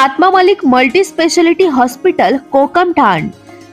आत्मा Malik multi speciality hospital Kokamthan,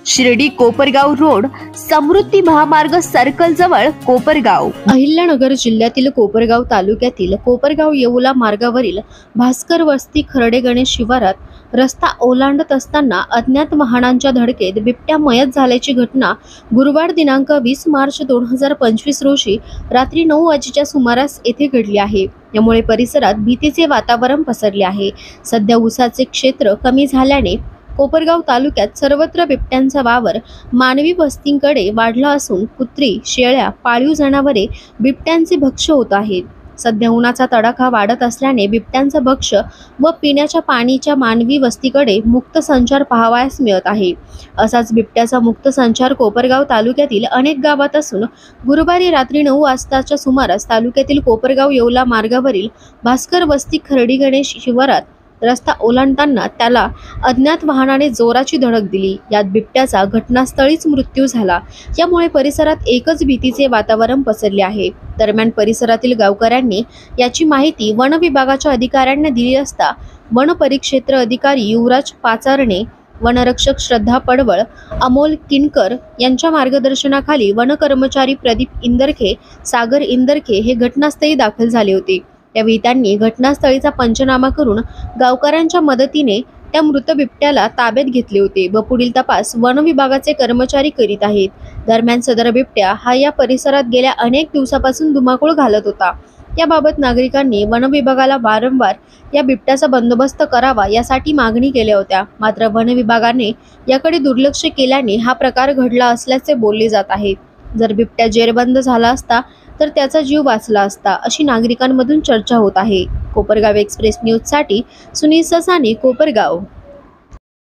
Shirdi Kopargaon road, Samruddhi Mahamarg circle जवळ कोपरगाव। अहिल्यानगर जिल्ह्यातील कोपरगाव तालुक्यातील कोपरगाव येऊला मार्गावरील भास्कर वस्ती खर्डे गणेश शिवारात रस्ता ओलांडत असताना अज्ञात वाहनांच्या धडकेत बिबट्या मयत झाल्याची घटना गुरुवार दिनांक 20 मार्च 2025 रोजी रात्री 9 वाजेच्या सुमारास येथे घडली आहे। यामुळे परिसरात भीतीचे वातावरण पसरले आहे। सध्या ऊसाचे क्षेत्र कमी झाल्याने कोपरगाव तालुक्यात सर्वत्र बिबट्यांचा वावर मानवी वस्तींकडे वाढला असून कुत्री, शेळ्या, पाळीव जनावरे बिबट्यांचे भक्ष्य होत आहेत। सध्या उन्हाचा तडाखा वाढत असल्याने बिबट्यांचा भक्ष्य व पिण्याच्या पाणीच्या मानवी वस्तीकडे मुक्त संचार पाहावयास मिळत आहे। असाच बिबट्याचा मुक्त संचार कोपरगाव तालुक्यातील अनेक गावात असून गुरुवारी रात्री 9 वाजताच्या सुमारास तालुक्यातील कोपरगाव येऊला मार्गावरील भास्कर वस्ती खर्डी गणेश शिवारात रस्ता ओलांडताना त्याला अज्ञात वाहनाने जोराची धडक दिली। यात बिबट्याचा घटनास्थळीच मृत्यू झाला। यामुळे परिसरात एकच भीतीचे वातावरण पसरले आहे। दरम्यान परिसरातील गावकऱ्यांनी याची माहिती वन विभागाच्या अधिकाऱ्यांना दिली असता वन परिक्षेत्र अधिकारी युवराज पाचारणे, वनरक्षक श्रद्धा पडवळ, अमोल किनकर यांच्या मार्गदर्शनाखाली वन कर्मचारी प्रदीप इंदरखे, सागर इंदरखे हे घटनास्थळी दाखल झाले होते। त्यावेळी त्यांनी घटनास्थळीचा पंचनामा करून गावकऱ्यांच्या मदतीने त्या मृत बिबट्याला ताब्यात घेतले होते व पुढील तपास वन विभागाचे कर्मचारी करीत आहेत। दरम्यान सदर बिबट्या हा या परिसरात गेल्या अनेक दिवसापासून धुमाकूळ घालत होता। याबाबत नागरिकांनी वन विभागाला वारंवार या बिबट्याचा बंदोबस्त करावा यासाठी मागणी केल्या होत्या। मात्र वन विभागाने याकडे दुर्लक्ष केल्याने हा प्रकार घडला असल्याचे बोलले जात आहे। जर बिबट्या जेरबंद झाला असता तर त्याचा जीव वाचला असता, अशी नागरिकांमधून चर्चा होत आहे। कोपरगाव एक्सप्रेस न्यूज साठी सुनील ससाने, कोपरगाव।